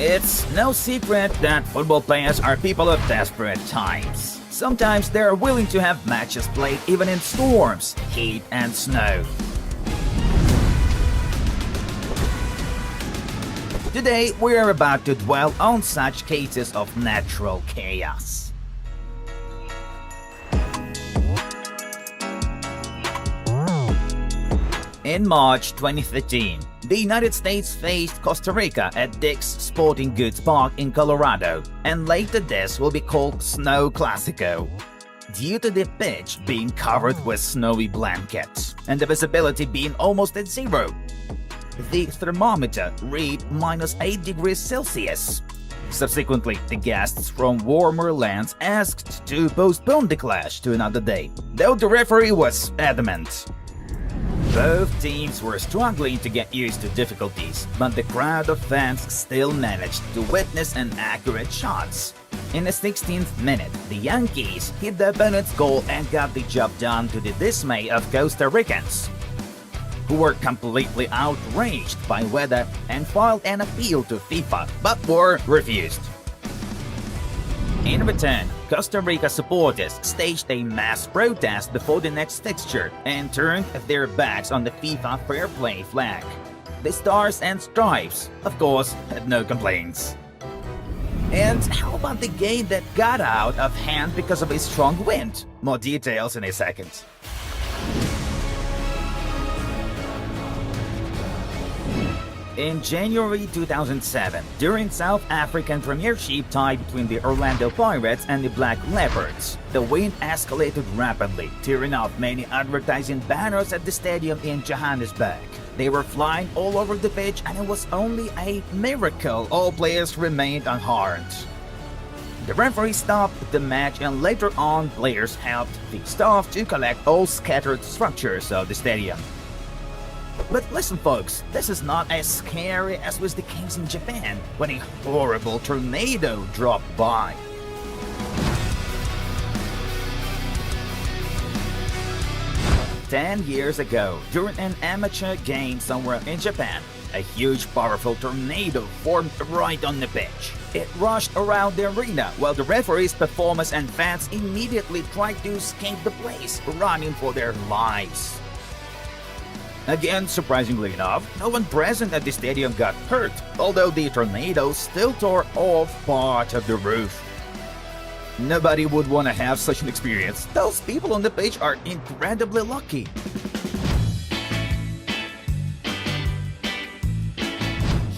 It's no secret that football players are people of desperate times. Sometimes they're willing to have matches played even in storms, heat, and snow. Today, we're about to dwell on such cases of natural chaos. In March 2013, the United States faced Costa Rica at Dick's Sporting Goods Park in Colorado, and later this will be called Snow Classico, due to the pitch being covered with snowy blankets and the visibility being almost at zero. The thermometer read -8 degrees Celsius. Subsequently, the guests from warmer lands asked to postpone the clash to another day, though the referee was adamant. Both teams were struggling to get used to difficulties, but the crowd of fans still managed to witness an accurate shots. In the 16th minute, the Yankees hit the opponent's goal and got the job done to the dismay of Costa Ricans, who were completely outraged by weather and filed an appeal to FIFA, but were refused. In return, Costa Rica supporters staged a mass protest before the next fixture and turned their backs on the FIFA Fair Play flag. The Stars and Stripes, of course, had no complaints. And how about the game that got out of hand because of a strong wind? More details in a second. In January 2007, during South African Premiership tie between the Orlando Pirates and the Black Leopards, the wind escalated rapidly, tearing off many advertising banners at the stadium in Johannesburg. They were flying all over the pitch, and it was only a miracle all players remained unharmed. The referee stopped the match, and later on players helped the staff to collect all scattered structures of the stadium. But listen folks, this is not as scary as was the case in Japan when a horrible tornado dropped by. Ten years ago, during an amateur game somewhere in Japan, a huge powerful tornado formed right on the pitch. It rushed around the arena while the referees, performers, and fans immediately tried to escape the place, running for their lives. Again, surprisingly enough, no one present at the stadium got hurt, although the tornado still tore off part of the roof. Nobody would want to have such an experience. Those people on the pitch are incredibly lucky.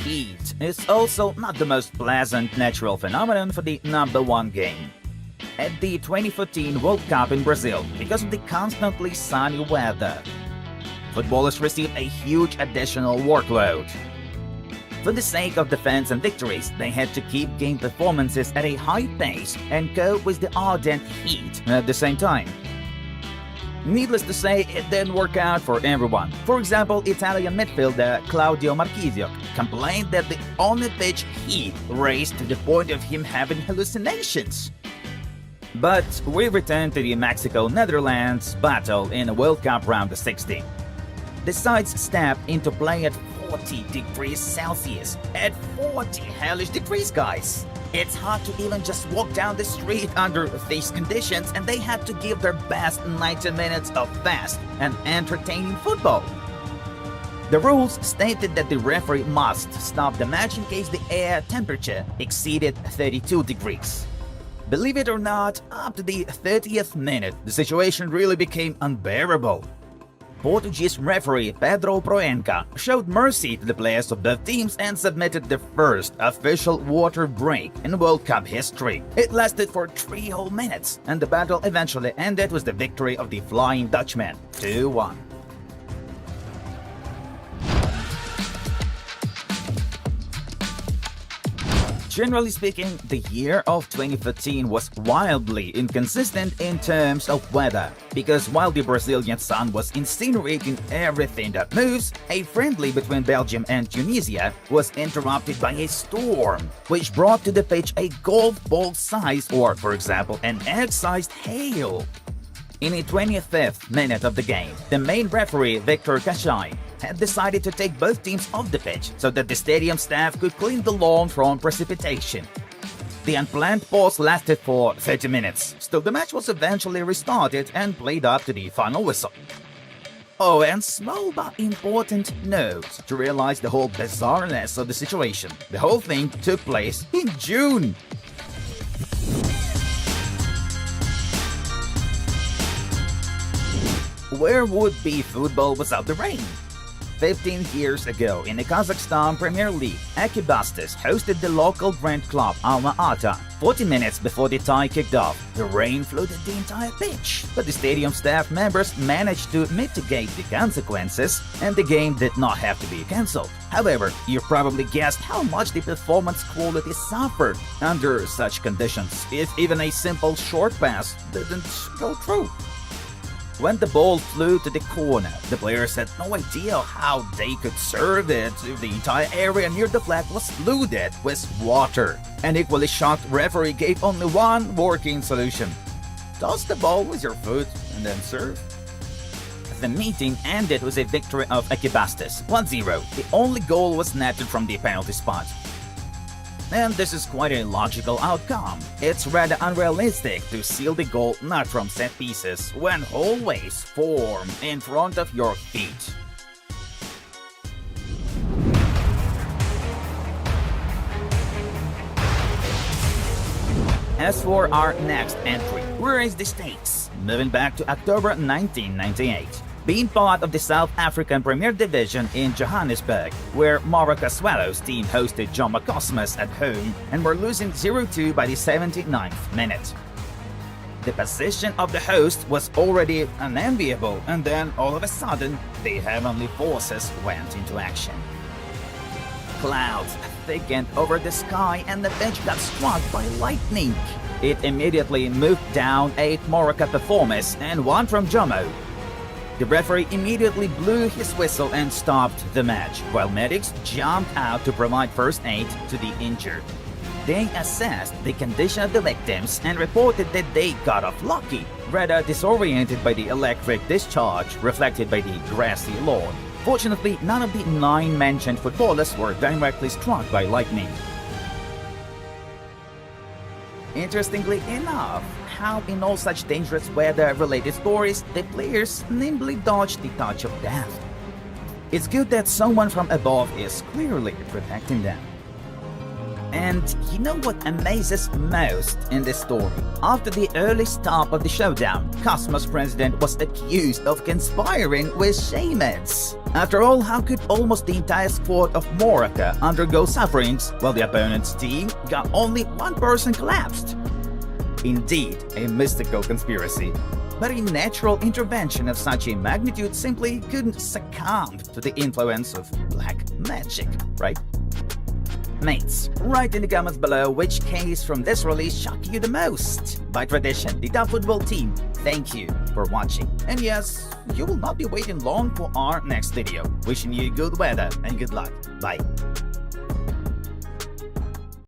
Heat is also not the most pleasant natural phenomenon for the #1 game. At the 2014 World Cup in Brazil, because of the constantly sunny weather, footballers received a huge additional workload. For the sake of defense and victories, they had to keep game performances at a high pace and cope with the ardent heat at the same time. Needless to say, it didn't work out for everyone. For example, Italian midfielder Claudio Marchisio complained that the on-the-pitch heat raised to the point of him having hallucinations. But we return to the Mexico-Netherlands battle in the World Cup round of 16. The sides stepped into play at 40 degrees Celsius. At 40 hellish degrees, guys! It's hard to even just walk down the street under these conditions, and they had to give their best 90 minutes of fast and entertaining football. The rules stated that the referee must stop the match in case the air temperature exceeded 32 degrees. Believe it or not, up to the 30th minute, the situation really became unbearable. Portuguese referee Pedro Proença showed mercy to the players of both teams and submitted the first official water break in World Cup history. It lasted for 3 whole minutes, and the battle eventually ended with the victory of the Flying Dutchman, 2-1. Generally speaking, the year of 2015 was wildly inconsistent in terms of weather, because while the Brazilian sun was incinerating everything that moves, a friendly between Belgium and Tunisia was interrupted by a storm, which brought to the pitch a golf ball size or, for example, an egg-sized hail. In the 25th minute of the game, the main referee, Victor Kashai, had decided to take both teams off the pitch so that the stadium staff could clean the lawn from precipitation. The unplanned pause lasted for 30 minutes. Still, the match was eventually restarted and played up to the final whistle. Oh, and small but important note to realize the whole bizarreness of the situation. The whole thing took place in June. Where would be football without the rain? 15 years ago, in the Kazakhstan Premier League, Ekibastez hosted the local Grand Club Alma-Ata. 40 minutes before the tie kicked off, the rain flooded the entire pitch, but the stadium staff members managed to mitigate the consequences, and the game did not have to be cancelled. However, you probably guessed how much the performance quality suffered under such conditions, if even a simple short pass didn't go through. When the ball flew to the corner, the players had no idea how they could serve it if the entire area near the flag was flooded with water. An equally shocked referee gave only one working solution: toss the ball with your foot and then serve. The meeting ended with a victory of Ekibastez, 1-0. The only goal was netted from the penalty spot. And this is quite a logical outcome. It's rather unrealistic to seal the goal not from set pieces when hallways form in front of your feet. As for our next entry, where is the States? Moving back to October 1998. Being part of the South African Premier Division in Johannesburg, where Moroka Swallows team hosted Joma Cosmos at home and were losing 0-2 by the 79th minute. The position of the host was already unenviable, and then all of a sudden, the heavenly forces went into action. Clouds thickened over the sky and the pitch got struck by lightning. It immediately moved down 8 Moroka performers and 1 from Jomo. The referee immediately blew his whistle and stopped the match, while medics jumped out to provide first aid to the injured. They assessed the condition of the victims and reported that they got off lucky, rather disoriented by the electric discharge reflected by the grassy lawn. Fortunately, none of the 9 mentioned footballers were directly struck by lightning. Interestingly enough, how in all such dangerous weather-related stories, the players nimbly dodged the touch of death. It's good that someone from above is clearly protecting them. And you know what amazes most in this story? After the early start of the showdown, Cosmos president was accused of conspiring with shamans. After all, how could almost the entire squad of Moroka undergo sufferings while the opponent's team got only one person collapsed? Indeed, a mystical conspiracy. But a natural intervention of such a magnitude simply couldn't succumb to the influence of black magic, right? Mates, write in the comments below which case from this release shocked you the most. By tradition, the Top Football team, thank you for watching. And yes, you will not be waiting long for our next video. Wishing you good weather and good luck. Bye.